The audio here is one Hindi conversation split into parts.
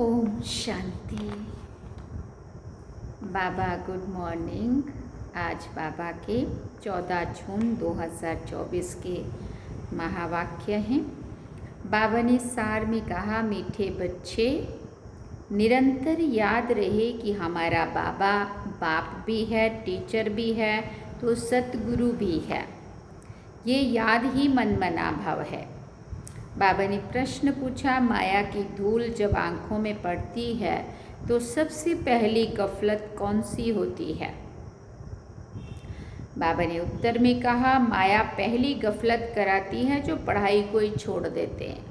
ओम शांति। बाबा गुड मॉर्निंग। आज बाबा के 14 जून 2024 के महावाक्य हैं। बाबा ने सार में कहा, मीठे बच्चे, निरंतर याद रहे कि हमारा बाबा बाप भी है, टीचर भी है, तो सतगुरु भी है। ये याद ही मनमना भाव है। बाबा ने प्रश्न पूछा, माया की धूल जब आँखों में पड़ती है तो सबसे पहली गफलत कौन सी होती है? बाबा ने उत्तर में कहा, माया पहली गफलत कराती है जो पढ़ाई को ही छोड़ देते हैं।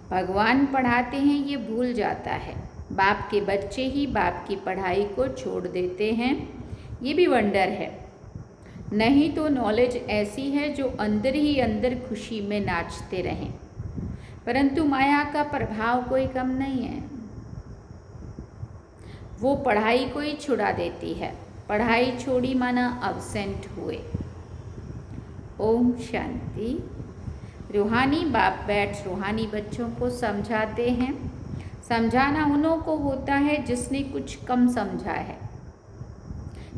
भगवान पढ़ाते हैं ये भूल जाता है। बाप के बच्चे ही बाप की पढ़ाई को छोड़ देते हैं, ये भी वंडर है। नहीं तो नॉलेज ऐसी है जो अंदर ही अंदर खुशी में नाचते रहें, परंतु माया का प्रभाव कोई कम नहीं है। वो पढ़ाई को ही छुड़ा देती है। पढ़ाई छोड़ी माना अब्सेंट हुए। ओम शांति। रूहानी बाप बैठ रूहानी बच्चों को समझाते हैं। समझाना उन्हों को होता है जिसने कुछ कम समझा है।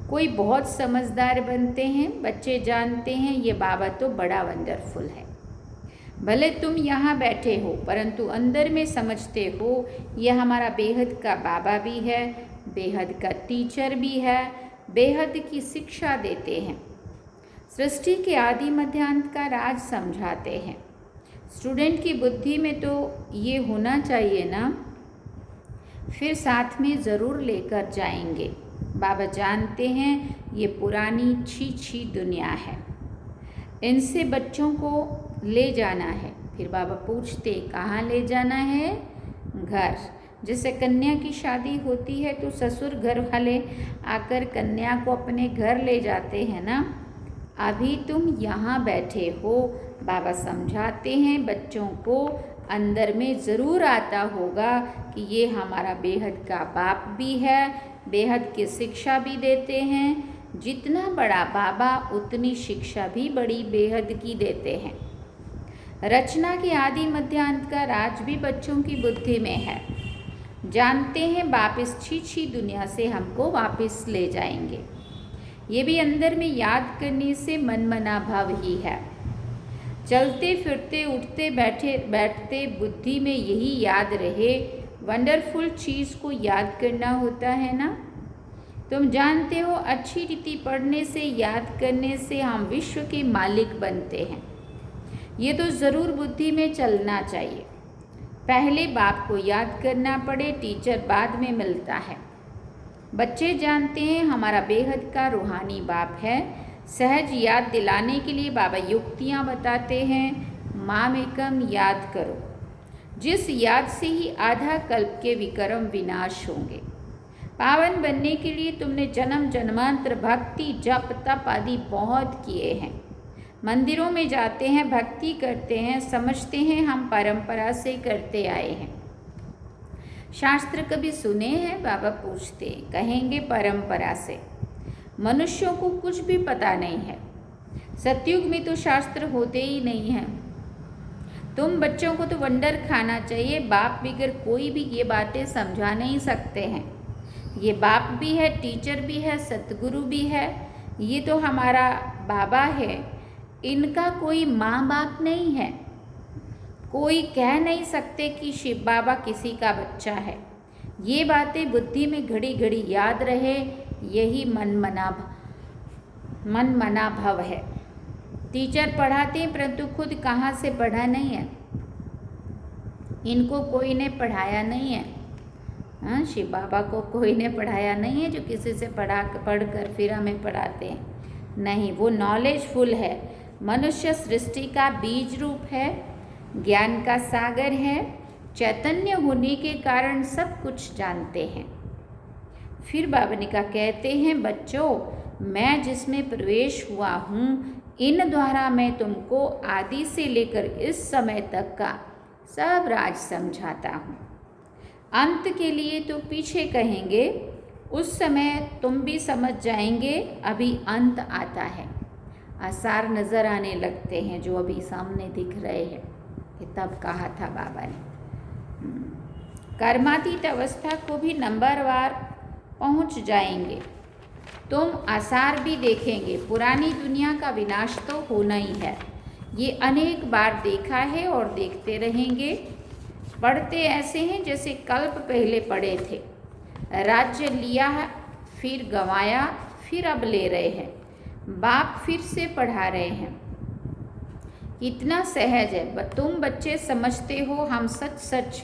कोई बहुत समझदार बनते हैं, बच्चे जानते हैं ये बाबा तो बड़ा वंडरफुल है। भले तुम यहाँ बैठे हो परंतु अंदर में समझते हो ये हमारा बेहद का बाबा भी है, बेहद का टीचर भी है, बेहद की शिक्षा देते हैं। सृष्टि के आदि मध्यांत का राज समझाते हैं। स्टूडेंट की बुद्धि में तो ये होना चाहिए ना, फिर साथ में ज़रूर लेकर जाएंगे। बाबा जानते हैं ये पुरानी छी दुनिया है, इनसे बच्चों को ले जाना है। फिर बाबा पूछते, कहाँ ले जाना है? घर। जैसे कन्या की शादी होती है तो ससुर घर वाले आकर कन्या को अपने घर ले जाते हैं ना। अभी तुम यहाँ बैठे हो। बाबा समझाते हैं बच्चों को, अंदर में ज़रूर आता होगा कि ये हमारा बेहद का बाप भी है, बेहद की शिक्षा भी देते हैं। जितना बड़ा बाबा उतनी शिक्षा भी बड़ी बेहद की देते हैं। रचना के आदि मध्यांत का राज भी बच्चों की बुद्धि में है। जानते हैं बाप इस छी दुनिया से हमको वापस ले जाएंगे। ये भी अंदर में याद करने से मनमना भाव ही है। चलते फिरते उठते बैठते बुद्धि में यही याद रहे। वंडरफुल चीज़ को याद करना होता है ना। तुम जानते हो अच्छी रीति पढ़ने से, याद करने से हम विश्व के मालिक बनते हैं। ये तो ज़रूर बुद्धि में चलना चाहिए। पहले बाप को याद करना पड़े, टीचर बाद में मिलता है। बच्चे जानते हैं हमारा बेहद का रूहानी बाप है। सहज याद दिलाने के लिए बाबा युक्तियाँ बताते हैं। माम एकम याद करो, जिस याद से ही आधा कल्प के विक्रम विनाश होंगे। पावन बनने के लिए तुमने जन्म जन्मांतर भक्ति जप तप आदि बहुत किए हैं। मंदिरों में जाते हैं, भक्ति करते हैं, समझते हैं हम परंपरा से करते आए हैं। शास्त्र कभी सुने हैं? बाबा पूछते, कहेंगे परंपरा से। मनुष्यों को कुछ भी पता नहीं है। सतयुग में तो शास्त्र होते ही नहीं हैं। तुम बच्चों को तो वंडर खाना चाहिए। बाप बिगर कोई भी ये बातें समझा नहीं सकते हैं। ये बाप भी है, टीचर भी है, सतगुरु भी है। ये तो हमारा बाबा है। इनका कोई माँ बाप नहीं है। कोई कह नहीं सकते कि शिव बाबा किसी का बच्चा है। ये बातें बुद्धि में घड़ी घड़ी याद रहे, यही मनमना भव है। टीचर पढ़ाते हैं परंतु खुद कहाँ से पढ़ा नहीं है। इनको कोई ने पढ़ाया नहीं है। हाँ, शिव बाबा को कोई ने पढ़ाया नहीं है जो किसी से पढ़कर फिर हमें पढ़ाते हैं। नहीं, वो नॉलेजफुल है। मनुष्य सृष्टि का बीज रूप है, ज्ञान का सागर है। चैतन्य होने के कारण सब कुछ जानते हैं। फिर बाबनिका कहते हैं, बच्चों, मैं जिसमें प्रवेश हुआ हूँ, इन द्वारा मैं तुमको आदि से लेकर इस समय तक का सब राज समझाता हूँ। अंत के लिए तो पीछे कहेंगे, उस समय तुम भी समझ जाएंगे। अभी अंत आता है, आसार नज़र आने लगते हैं जो अभी सामने दिख रहे हैं। ये तब कहा था बाबा ने। कर्मातीत अवस्था को भी नंबरवार पहुंच जाएंगे। तुम आसार भी देखेंगे। पुरानी दुनिया का विनाश तो होना ही है, ये अनेक बार देखा है और देखते रहेंगे। पढ़ते ऐसे हैं जैसे कल्प पहले पढ़े थे। राज्य लिया फिर गंवाया, फिर अब ले रहे हैं। बाप फिर से पढ़ा रहे हैं। इतना सहज है। तुम बच्चे समझते हो हम सच सच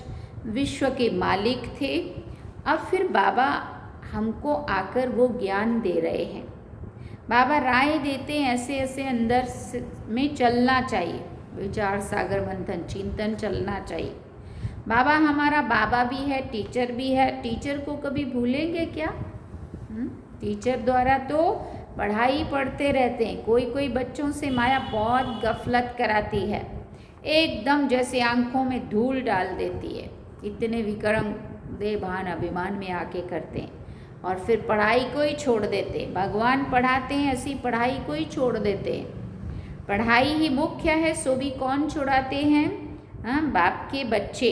विश्व के मालिक थे। अब फिर बाबा हमको आकर वो ज्ञान दे रहे हैं। बाबा राय देते हैं ऐसे ऐसे अंदर में चलना चाहिए। विचार सागर मंथन चिंतन चलना चाहिए। बाबा हमारा बाबा भी है, टीचर भी है। टीचर को कभी भूलेंगे क्या? टीचर द्वारा तो पढ़ाई पढ़ते रहते हैं। कोई कोई बच्चों से माया बहुत गफलत कराती है, एकदम जैसे आंखों में धूल डाल देती है। इतने विक्रम दे भान अभिमान में आके करते हैं और फिर पढ़ाई को ही छोड़ देते हैं। भगवान पढ़ाते हैं, ऐसी पढ़ाई को ही छोड़ देते हैं। पढ़ाई ही मुख्य है, सो भी कौन छुड़ाते हैं? बाप के बच्चे।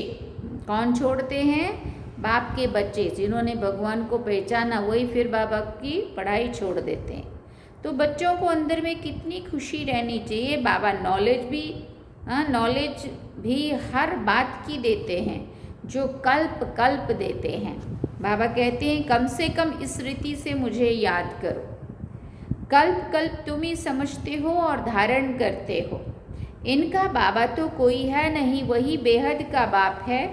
कौन छोड़ते हैं? बाप के बच्चे। जिन्होंने भगवान को पहचाना वही फिर बाबा की पढ़ाई छोड़ देते हैं। तो बच्चों को अंदर में कितनी खुशी रहनी चाहिए। बाबा नॉलेज भी हर बात की देते हैं, जो कल्प कल्प देते हैं। बाबा कहते हैं कम से कम इस रीति से मुझे याद करो। कल्प कल्प तुम ही समझते हो और धारण करते हो। इनका बाबा तो कोई है नहीं, वही बेहद का बाप है।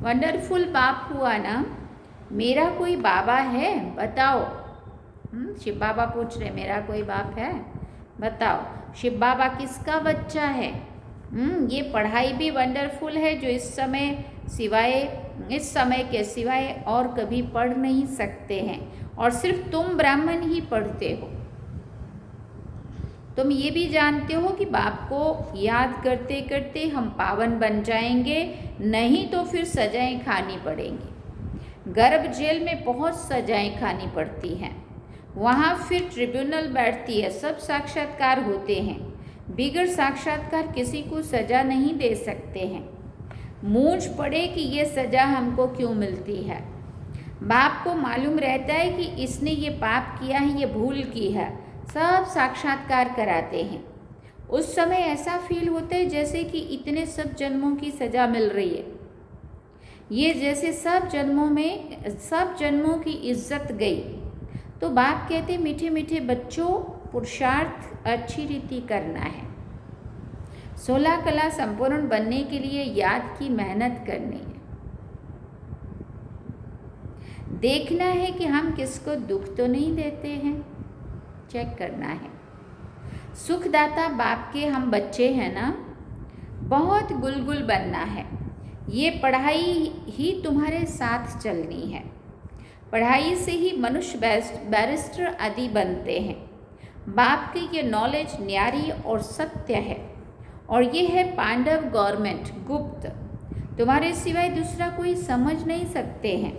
वंडरफुल बाप हुआ ना। मेरा कोई बाबा है? बताओ। शिव बाबा पूछ रहे मेरा कोई बाप है? बताओ। शिव बाबा किसका बच्चा है? ये पढ़ाई भी वंडरफुल है, जो इस समय के सिवाय और कभी पढ़ नहीं सकते हैं। और सिर्फ तुम ब्राह्मण ही पढ़ते हो। तुम ये भी जानते हो कि बाप को याद करते करते हम पावन बन जाएंगे, नहीं तो फिर सजाएं खानी पड़ेंगी। गर्भ जेल में बहुत सजाएं खानी पड़ती हैं। वहाँ फिर ट्रिब्यूनल बैठती है, सब साक्षात्कार होते हैं। बिगड़ साक्षात्कार किसी को सजा नहीं दे सकते हैं। मूंछ पड़े कि ये सजा हमको क्यों मिलती है। बाप को मालूम रहता है कि इसने ये पाप किया है, ये भूल की है। सब साक्षात्कार कराते हैं। उस समय ऐसा फील होता है जैसे कि इतने सब जन्मों की सजा मिल रही है। ये जैसे सब जन्मों की इज्जत गई। तो बाप कहते मीठे मीठे बच्चों, पुरुषार्थ अच्छी रीति करना है। 16 कला संपूर्ण बनने के लिए याद की मेहनत करनी है। देखना है कि हम किसको दुख तो नहीं देते हैं, चेक करना है। सुखदाता बाप के हम बच्चे हैं ना। बहुत गुलगुल बनना है। ये पढ़ाई ही तुम्हारे साथ चलनी है। पढ़ाई से ही मनुष्य बैरिस्टर आदि बनते हैं। बाप की ये नॉलेज न्यारी और सत्य है। और ये है पांडव गवर्नमेंट गुप्त। तुम्हारे सिवाय दूसरा कोई समझ नहीं सकते हैं।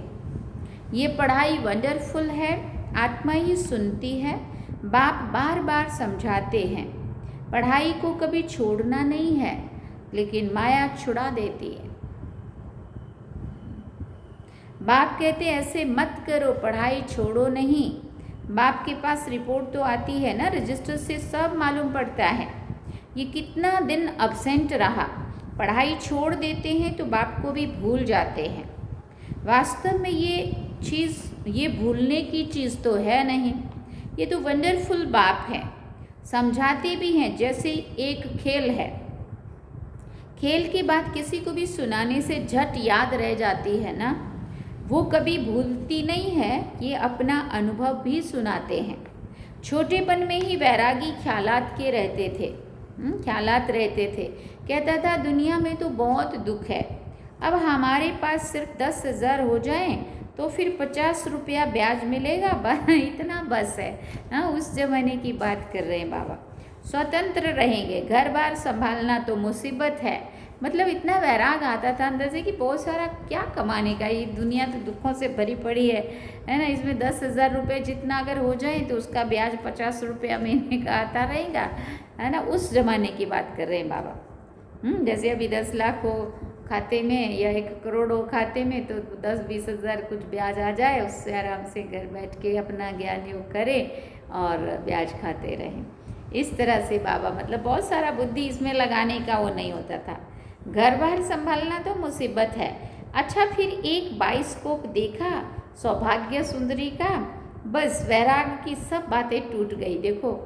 ये पढ़ाई वंडरफुल है, आत्मा ही सुनती है। बाप बार बार समझाते हैं पढ़ाई को कभी छोड़ना नहीं है, लेकिन माया छुड़ा देती है। बाप कहते ऐसे मत करो, पढ़ाई छोड़ो नहीं। बाप के पास रिपोर्ट तो आती है ना, रजिस्टर से सब मालूम पड़ता है ये कितना दिन अब्सेंट रहा। पढ़ाई छोड़ देते हैं तो बाप को भी भूल जाते हैं। वास्तव में ये भूलने की चीज़ तो है नहीं। ये तो वंडरफुल बाप है। समझाते भी हैं जैसे एक खेल है। खेल की बात किसी को भी सुनाने से झट याद रह जाती है ना, वो कभी भूलती नहीं है। ये अपना अनुभव भी सुनाते हैं। छोटेपन में ही वैरागी ख्यालात रहते थे। कहता था दुनिया में तो बहुत दुख है, अब हमारे पास सिर्फ 10,000 हो जाएं तो फिर 50 रुपया ब्याज मिलेगा, इतना बस है। हाँ, उस जमाने की बात कर रहे हैं बाबा। स्वतंत्र रहेंगे, घर बार संभालना तो मुसीबत है। मतलब इतना वैराग आता था अंदर से कि बहुत सारा क्या कमाने का, ये दुनिया तो दुखों से भरी पड़ी है ना। इसमें 10,000 रुपये जितना अगर हो जाए तो उसका ब्याज 50 रुपया महीने का आता रहेगा, है ना। उस जमाने की बात कर रहे हैं बाबा। जैसे अभी 10 लाख हो खाते में या 1 करोड़ हो खाते में, तो 10-20 हज़ार कुछ ब्याज आ जाए, उससे आराम से घर बैठ के अपना ज्ञान योग करें और ब्याज खाते रहें। इस तरह से बाबा मतलब बहुत सारा बुद्धि इसमें लगाने का वो नहीं होता था। घर बार संभालना तो मुसीबत है। अच्छा, फिर एक बाइस्कोप देखा सौभाग्य सुंदरी का, बस वैराग की सब बातें टूट गई। देखो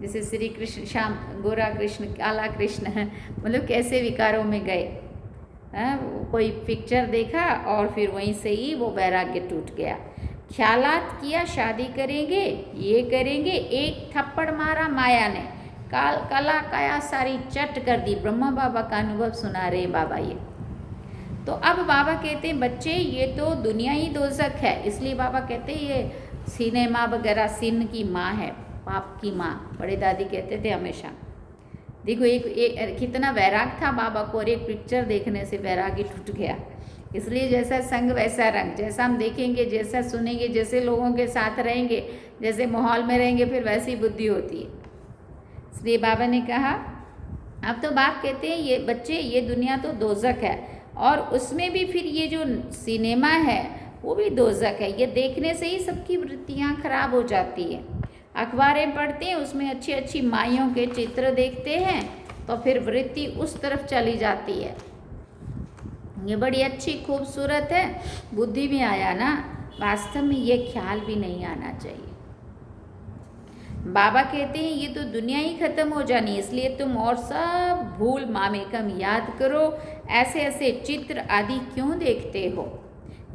जैसे श्री कृष्ण श्याम, गोरा कृष्ण, काला कृष्ण मतलब कैसे विकारों में गए। कोई पिक्चर देखा और फिर वहीं से ही वो वैराग्य टूट गया। ख्यालात किया शादी करेंगे, ये करेंगे, एक थप्पड़ मारा माया ने, कला काया सारी चट कर दी। ब्रह्मा बाबा का अनुभव सुना रहे बाबा ये। तो अब बाबा कहते हैं बच्चे ये तो दुनिया ही दोज़ख है, इसलिए बाबा कहते हैं ये सिनेमा वगैरह सिन की माँ है, पाप की माँ। बड़े दादी कहते थे हमेशा। देखो एक कितना वैराग था बाबा को, और एक पिक्चर देखने से वैराग ही टूट गया। इसलिए जैसा संग वैसा रंग, जैसा हम देखेंगे, जैसा सुनेंगे, जैसे लोगों के साथ रहेंगे, जैसे माहौल में रहेंगे, फिर वैसी बुद्धि होती है। इसलिए बाबा ने कहा, अब तो बाप कहते हैं ये बच्चे ये दुनिया तो दोज़ख है, और उसमें भी फिर ये जो सिनेमा है वो भी दोज़ख है। ये देखने से ही सबकी वृत्तियाँ खराब हो जाती है। अखबारें पढ़ते हैं, उसमें अच्छी अच्छी माइयों के चित्र देखते हैं, तो फिर वृत्ति उस तरफ चली जाती है। ये बड़ी अच्छी खूबसूरत है, बुद्धि में आया ना, वास्तव में ये ख्याल भी नहीं आना चाहिए। बाबा कहते हैं ये तो दुनिया ही खत्म हो जानी, इसलिए तुम और सब भूल मामेकम याद करो। ऐसे ऐसे चित्र आदि क्यों देखते हो?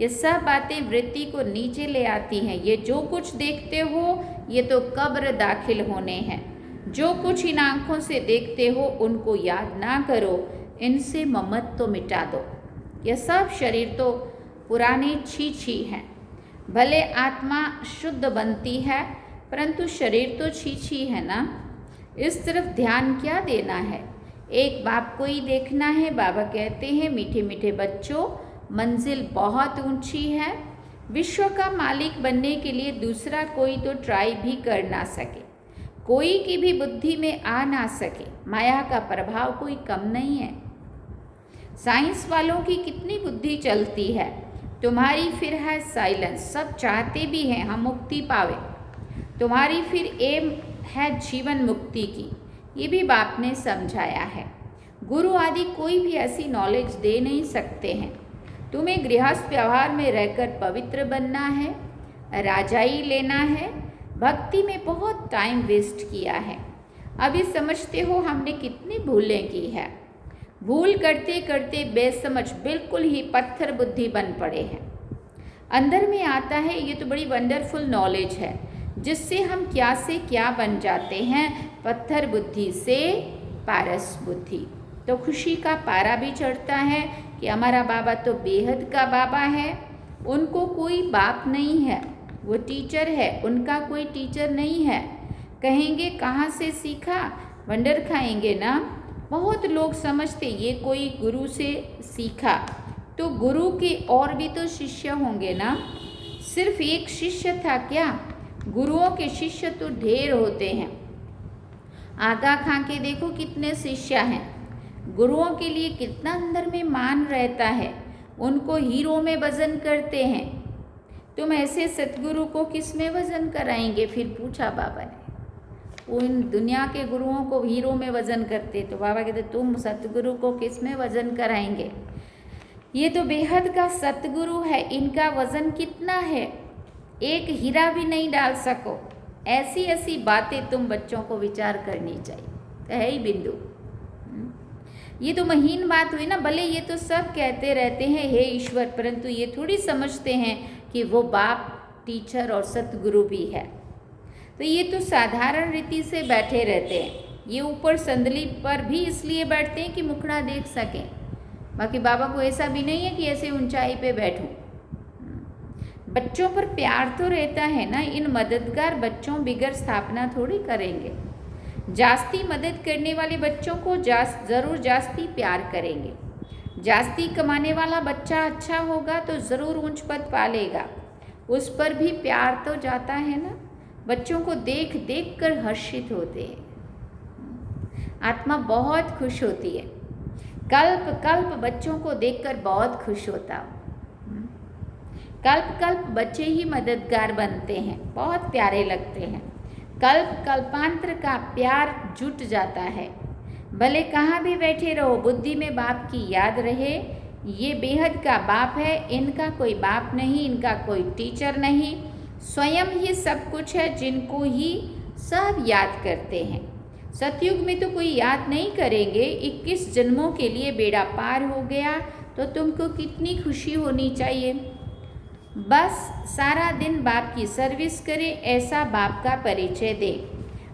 ये सब बातें वृत्ति को नीचे ले आती हैं। ये जो कुछ देखते हो ये तो कब्र दाखिल होने हैं। जो कुछ इन आँखों से देखते हो उनको याद ना करो, इनसे ममत्व मिटा दो। ये सब शरीर तो पुराने छी छी हैं। भले आत्मा शुद्ध बनती है, परंतु शरीर तो छी छी है ना। इस तरफ ध्यान क्या देना है? एक बाप को ही देखना है। बाबा कहते हैं मीठे मीठे बच्चों, मंजिल बहुत ऊंची है। विश्व का मालिक बनने के लिए दूसरा कोई तो ट्राई भी कर ना सके, कोई की भी बुद्धि में आ ना सके। माया का प्रभाव कोई कम नहीं है। साइंस वालों की कितनी बुद्धि चलती है, तुम्हारी फिर है साइलेंस। सब चाहते भी हैं हम मुक्ति पावे, तुम्हारी फिर एम है जीवन मुक्ति की। ये भी बाप ने समझाया है। गुरु आदि कोई भी ऐसी नॉलेज दे नहीं सकते हैं। तुम्हें गृहस्थ व्यवहार में रहकर पवित्र बनना है, राजाई लेना है। भक्ति में बहुत टाइम वेस्ट किया है। अभी समझते हो हमने कितनी भूलें की है। भूल करते करते बेसमझ बिल्कुल ही पत्थर बुद्धि बन पड़े हैं। अंदर में आता है ये तो बड़ी वंडरफुल नॉलेज है, जिससे हम क्या से क्या बन जाते हैं। पत्थर बुद्धि से पारस बुद्धि, तो खुशी का पारा भी चढ़ता है कि हमारा बाबा तो बेहद का बाबा है। उनको कोई बाप नहीं है, वो टीचर है, उनका कोई टीचर नहीं है। कहेंगे कहाँ से सीखा, वंडर खाएंगे ना। बहुत लोग समझते ये कोई गुरु से सीखा, तो गुरु के और भी तो शिष्य होंगे ना। सिर्फ एक शिष्य था क्या? गुरुओं के शिष्य तो ढेर होते हैं। आगा खां के देखो कितने शिष्य हैं। गुरुओं के लिए कितना अंदर में मान रहता है, उनको हीरो में वजन करते हैं। तुम ऐसे सतगुरु को किस में वजन कराएंगे? फिर पूछा बाबा ने। उन दुनिया के गुरुओं को हीरो में वजन करते, तो बाबा कहते तुम सतगुरु को किस में वजन कराएंगे? ये तो बेहद का सतगुरु है, इनका वजन कितना है? एक हीरा भी नहीं डाल सको। ऐसी ऐसी बातें तुम बच्चों को विचार करनी चाहिए। है ही बिंदु। ये तो महीन बात हुई ना। भले ये तो सब कहते रहते हैं हे ईश्वर, परंतु ये थोड़ी समझते हैं कि वो बाप, टीचर और सतगुरु भी है। तो ये तो साधारण रीति से बैठे रहते हैं। ये ऊपर संदली पर भी इसलिए बैठते हैं कि मुखड़ा देख सकें। बाकी बाबा को ऐसा भी नहीं है कि ऐसे ऊंचाई पे बैठूं। बच्चों पर प्यार तो रहता है ना। इन मददगार बच्चों बिगर स्थापना थोड़ी करेंगे। जास्ती मदद करने वाले बच्चों को ज़रूर जास्ती प्यार करेंगे। जास्ती कमाने वाला बच्चा अच्छा होगा तो ज़रूर ऊंच पद पालेगा। उस पर भी प्यार तो जाता है ना। बच्चों को देख देख कर हर्षित होते हैं। आत्मा बहुत खुश होती है। कल्प कल्प बच्चों को देखकर बहुत खुश होता हूँ। कल्प कल्प बच्चे ही मददगार बनते हैं, बहुत प्यारे लगते हैं। कल्प कल्पांतर का प्यार जुट जाता है। भले कहाँ भी बैठे रहो, बुद्धि में बाप की याद रहे। ये बेहद का बाप है, इनका कोई बाप नहीं, इनका कोई टीचर नहीं, स्वयं ही सब कुछ है, जिनको ही सब याद करते हैं। सतयुग में तो कोई याद नहीं करेंगे। 21 जन्मों के लिए बेड़ा पार हो गया तो तुमको कितनी खुशी होनी चाहिए। बस सारा दिन बाप की सर्विस करें, ऐसा बाप का परिचय दे।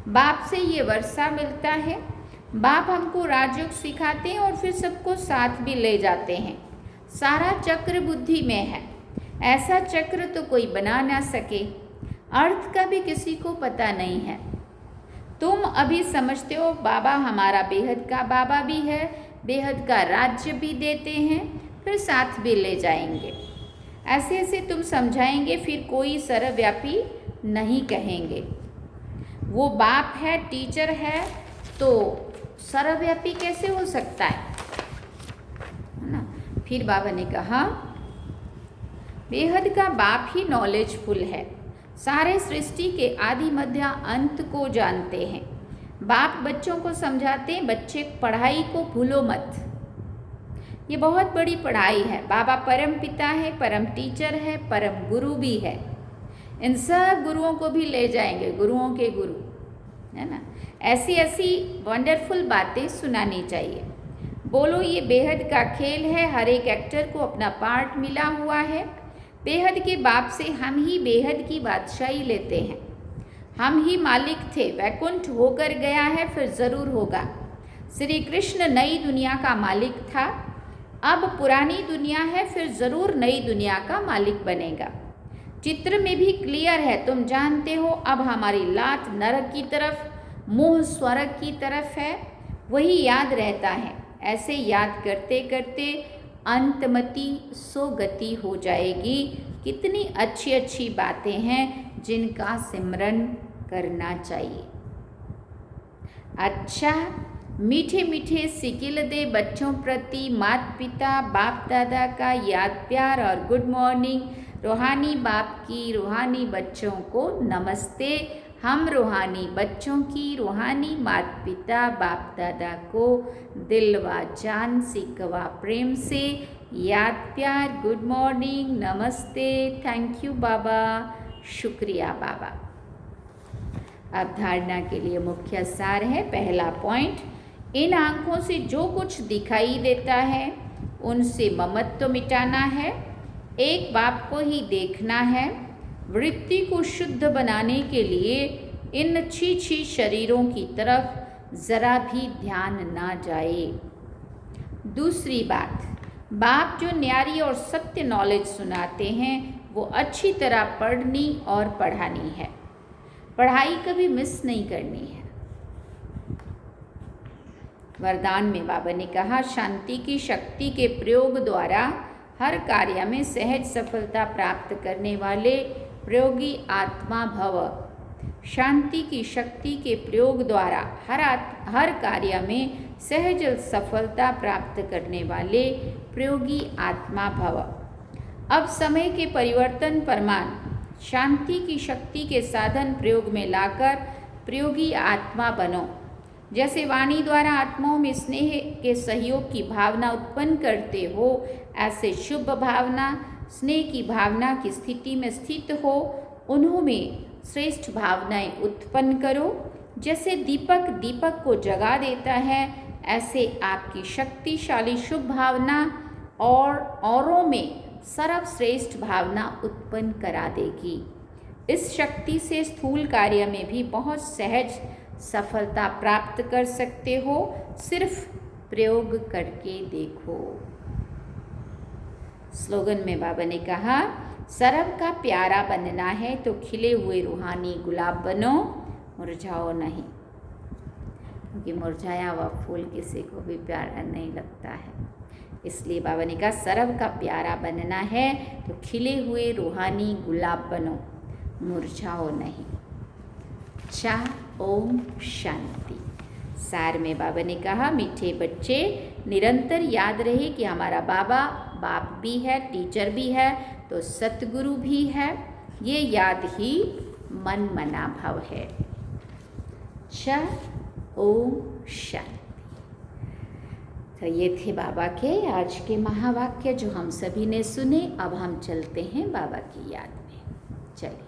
बाप से ये वर्षा मिलता है। बाप हमको राजयोग सिखाते हैं और फिर सबको साथ भी ले जाते हैं। सारा चक्र बुद्धि में है। ऐसा चक्र तो कोई बना ना सके। अर्थ का भी किसी को पता नहीं है। तुम अभी समझते हो बाबा हमारा बेहद का बाबा भी है, बेहद का राज्य भी देते हैं, फिर साथ भी ले जाएंगे। ऐसे ऐसे तुम समझाएंगे, फिर कोई सर्वव्यापी नहीं कहेंगे। वो बाप है, टीचर है, तो सर्वव्यापी कैसे हो सकता है ना। फिर बाबा ने कहा बेहद का बाप ही नॉलेजफुल है, सारे सृष्टि के आदि मध्य अंत को जानते हैं। बाप बच्चों को समझाते हैं, बच्चे पढ़ाई को भूलो मत। ये बहुत बड़ी पढ़ाई है। बाबा परम पिता है, परम टीचर है, परम गुरु भी है। इन सब गुरुओं को भी ले जाएंगे, गुरुओं के गुरु, है ना। ऐसी ऐसी वंडरफुल बातें सुनानी चाहिए। बोलो ये बेहद का खेल है, हर एक एक्टर को अपना पार्ट मिला हुआ है। बेहद के बाप से हम ही बेहद की बादशाही लेते हैं। हम ही मालिक थे, वैकुंठ होकर गया है, फिर ज़रूर होगा। श्री कृष्ण नई दुनिया का मालिक था, अब पुरानी दुनिया है, फिर ज़रूर नई दुनिया का मालिक बनेगा। चित्र में भी क्लियर है, तुम जानते हो। अब हमारी लात नरक की तरफ, मुंह स्वर्ग की तरफ है, वही याद रहता है। ऐसे याद करते करते अंतमति सो गति हो जाएगी। कितनी अच्छी अच्छी बातें हैं जिनका सिमरन करना चाहिए। अच्छा, मीठे मीठे सिकिल दे बच्चों प्रति माता पिता बाप दादा का याद प्यार और गुड मॉर्निंग। रूहानी बाप की रूहानी बच्चों को नमस्ते। हम रूहानी बच्चों की रूहानी माता पिता बाप दादा को दिल व जान सिकवा प्रेम से याद प्यार, गुड मॉर्निंग, नमस्ते, थैंक यू बाबा, शुक्रिया बाबा। अब धारणा के लिए मुख्य सार है। पहला पॉइंट, इन आँखों से जो कुछ दिखाई देता है उनसे ममत्व मिटाना है। एक बाप को ही देखना है। वृत्ति को शुद्ध बनाने के लिए इन छी शरीरों की तरफ ज़रा भी ध्यान ना जाए। दूसरी बात, बाप जो न्यारी और सत्य नॉलेज सुनाते हैं वो अच्छी तरह पढ़नी और पढ़ानी है। पढ़ाई कभी मिस नहीं करनी है। वरदान में बाबा ने कहा, शांति की शक्ति के प्रयोग द्वारा हर कार्य में सहज सफलता प्राप्त करने वाले प्रयोगी आत्मा भव। शांति की शक्ति के प्रयोग द्वारा हर कार्य में सहज सफलता प्राप्त करने वाले प्रयोगी आत्मा भव। अब समय के परिवर्तन परमान शांति की शक्ति के साधन प्रयोग में लाकर प्रयोगी आत्मा बनो। जैसे वाणी द्वारा आत्माओं में स्नेह के सहयोग की भावना उत्पन्न करते हो, ऐसे शुभ भावना स्नेह की भावना की स्थिति में स्थित हो, उन्होंने श्रेष्ठ भावनाएं उत्पन्न करो। जैसे दीपक दीपक को जगा देता है, ऐसे आपकी शक्तिशाली शुभ भावना और औरों में सर्वश्रेष्ठ भावना उत्पन्न करा देगी। इस शक्ति से स्थूल कार्य में भी बहुत सहज सफलता प्राप्त कर सकते हो। सिर्फ प्रयोग करके देखो। स्लोगन में बाबा ने कहा, सरब का प्यारा बनना है तो खिले हुए रूहानी गुलाब बनो, मुरझाओ नहीं। क्योंकि मुरझाया हुआ फूल किसी को भी प्यारा नहीं लगता है। इसलिए बाबा ने कहा, सरब का प्यारा बनना है तो खिले हुए रूहानी गुलाब बनो, मुरझाओ नहीं। ओम शांति। सार में बाबा ने कहा, मीठे बच्चे निरंतर याद रहे कि हमारा बाबा बाप भी है, टीचर भी है, तो सतगुरु भी है। ये याद ही मन मना भव है। अच्छा, ओम शांति। तो ये थे बाबा के आज के महावाक्य जो हम सभी ने सुने। अब हम चलते हैं बाबा की याद में। चलिए।